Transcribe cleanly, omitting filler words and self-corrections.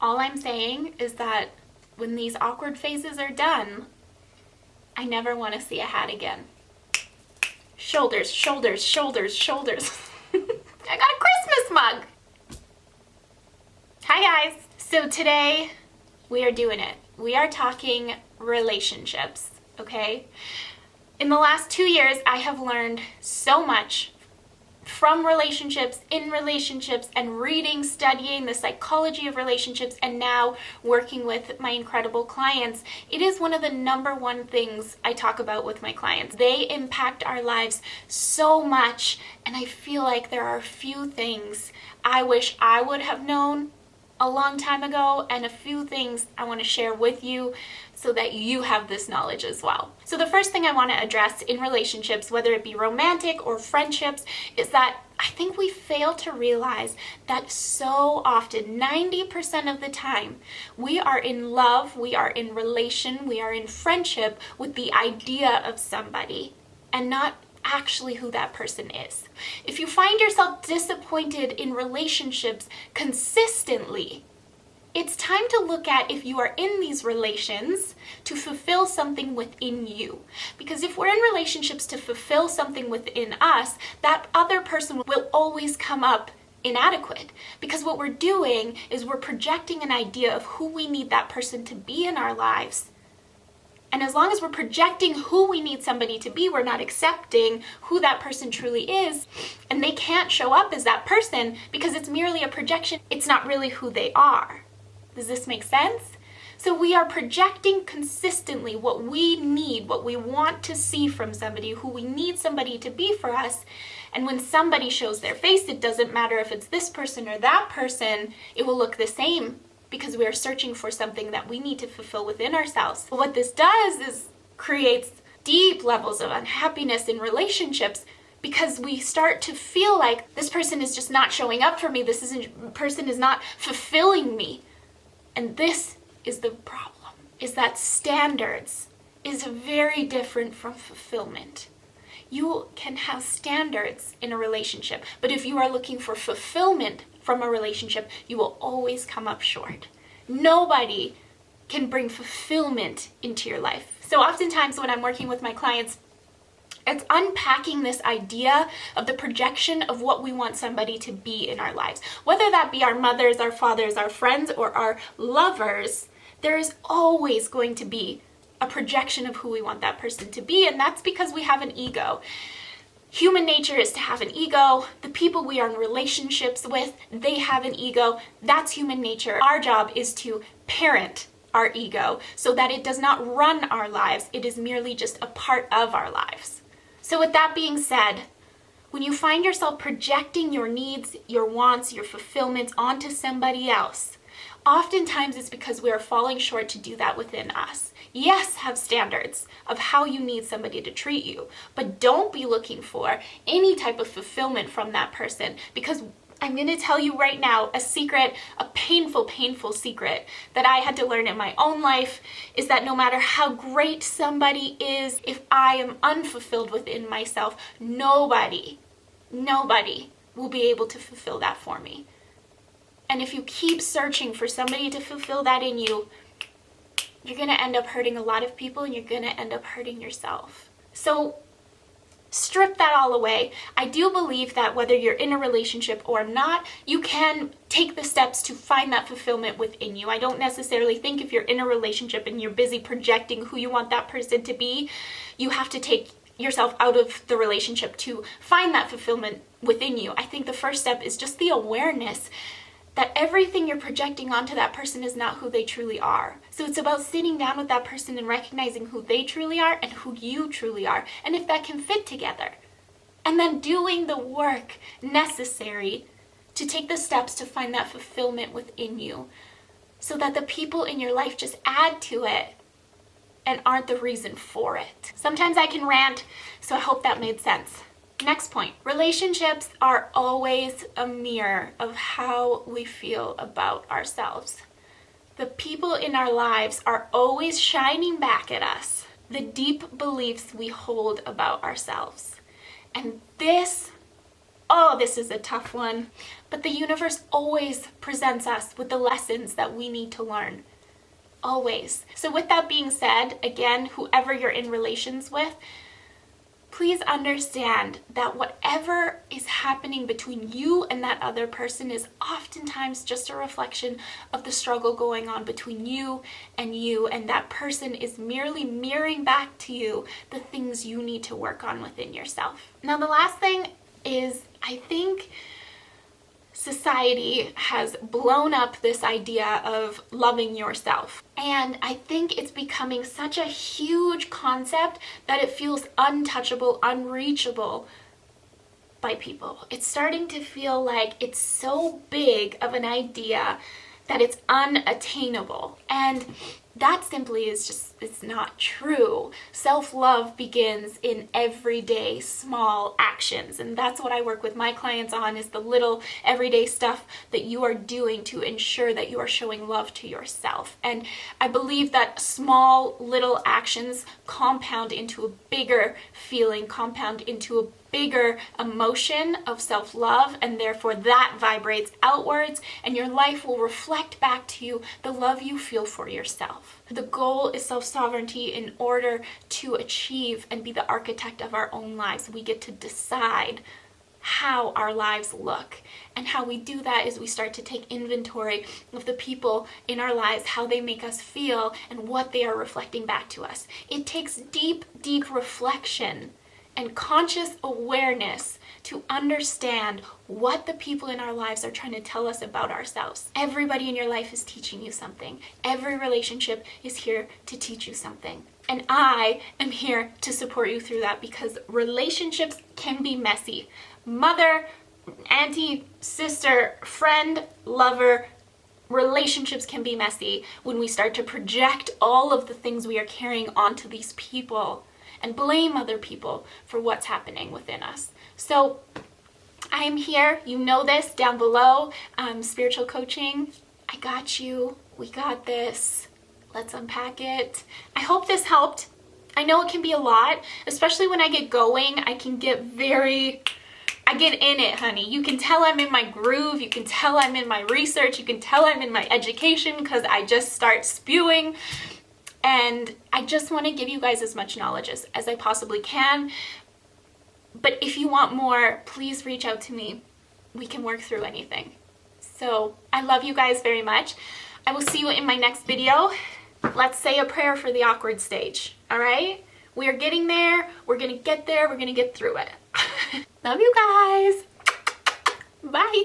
All I'm saying is that when these awkward phases are done, I never want to see a hat again. Shoulders, shoulders, shoulders, shoulders. I got a Christmas mug. Hi guys. So today we are doing it. We are talking relationships, okay? In the last 2 years, I have learned so much from relationships, in relationships, and reading, studying the psychology of relationships, and now working with my incredible clients. It is one of the number one things I talk about with my clients. They impact our lives so much, and I feel like there are a few things I wish I would have known a long time ago, and a few things I want to share with you so that you have this knowledge as well. So the first thing I want to address in relationships, whether it be romantic or friendships, is that I think we fail to realize that so often, 90% of the time, we are in love, we are in relation, we are in friendship with the idea of somebody and not actually who that person is. If you find yourself disappointed in relationships consistently, it's time to look at if you are in these relations to fulfill something within you. Because if we're in relationships to fulfill something within us, that other person will always come up inadequate. Because what we're doing is we're projecting an idea of who we need that person to be in our lives. And as long as we're projecting who we need somebody to be, we're not accepting who that person truly is. And they can't show up as that person because it's merely a projection. It's not really who they are. Does this make sense? So we are projecting consistently what we need, what we want to see from somebody, who we need somebody to be for us. And when somebody shows their face, it doesn't matter if it's this person or that person, it will look the same, because we are searching for something that we need to fulfill within ourselves. But what this does is creates deep levels of unhappiness in relationships, because we start to feel like this person is just not showing up for me, person is not fulfilling me. And this is the problem, is that standards is very different from fulfillment. You can have standards in a relationship, but if you are looking for fulfillment from a relationship, you will always come up short. Nobody can bring fulfillment into your life. So oftentimes when I'm working with my clients, it's unpacking this idea of the projection of what we want somebody to be in our lives. Whether that be our mothers, our fathers, our friends, or our lovers, there is always going to be a projection of who we want that person to be, and that's because we have an ego. Human nature is to have an ego. The people we are in relationships with, they have an ego. That's human nature. Our job is to parent our ego so that it does not run our lives. It is merely just a part of our lives. So with that being said, when you find yourself projecting your needs, your wants, your fulfillments onto somebody else, oftentimes it's because we are falling short to do that within us. Yes, have standards of how you need somebody to treat you, but don't be looking for any type of fulfillment from that person, because I'm going to tell you right now a secret, a painful, painful secret that I had to learn in my own life, is that no matter how great somebody is, if I am unfulfilled within myself, nobody will be able to fulfill that for me. And if you keep searching for somebody to fulfill that in you, you're going to end up hurting a lot of people, and you're going to end up hurting yourself. So strip that all away. I do believe that whether you're in a relationship or not, you can take the steps to find that fulfillment within you. I don't necessarily think if you're in a relationship and you're busy projecting who you want that person to be, you have to take yourself out of the relationship to find that fulfillment within you. I think the first step is just the awareness that everything you're projecting onto that person is not who they truly are. So it's about sitting down with that person and recognizing who they truly are and who you truly are, and if that can fit together. And then doing the work necessary to take the steps to find that fulfillment within you, so that the people in your life just add to it and aren't the reason for it. Sometimes I can rant, so I hope that made sense. Next point, relationships are always a mirror of how we feel about ourselves. The people in our lives are always shining back at us the deep beliefs we hold about ourselves. And this is a tough one, But the universe always presents us with the lessons that we need to learn. Always. So with that being said, again, whoever you're in relations with, please understand that whatever is happening between you and that other person is oftentimes just a reflection of the struggle going on between you, and that person is merely mirroring back to you the things you need to work on within yourself. Now, the last thing is, I think society has blown up this idea of loving yourself. And I think it's becoming such a huge concept that it feels untouchable, unreachable by people. It's starting to feel like it's so big of an idea that it's unattainable. And that simply is just, it's not true. Self-love begins in everyday small actions. And that's what I work with my clients on, is the little everyday stuff that you are doing to ensure that you are showing love to yourself. And I believe that small little actions compound into a bigger feeling, compound into a bigger emotion of self-love, and therefore that vibrates outwards, and your life will reflect back to you the love you feel for yourself. The goal is self-sovereignty. In order to achieve and be the architect of our own lives, we get to decide how our lives look. And how we do that is we start to take inventory of the people in our lives, how they make us feel, and what they are reflecting back to us. It takes deep, deep reflection and conscious awareness to understand what the people in our lives are trying to tell us about ourselves. Everybody in your life is teaching you something. Every relationship is here to teach you something. And I am here to support you through that, because relationships can be messy. Mother, auntie, sister, friend, lover, relationships can be messy when we start to project all of the things we are carrying onto these people and blame other people for what's happening within us. So I am here, you know this, down below, spiritual coaching. I got you, we got this. Let's unpack it. I hope this helped. I know it can be a lot, especially when I get going. I get in it, honey. You can tell I'm in my groove. You can tell I'm in my research. You can tell I'm in my education, because I just start spewing. And I just want to give you guys as much knowledge as I possibly can. But if you want more, please reach out to me. We can work through anything. So I love you guys very much. I will see you in my next video. Let's say a prayer for the awkward stage, all right? We are getting there. We're going to get there. We're going to get through it. Love you guys. Bye.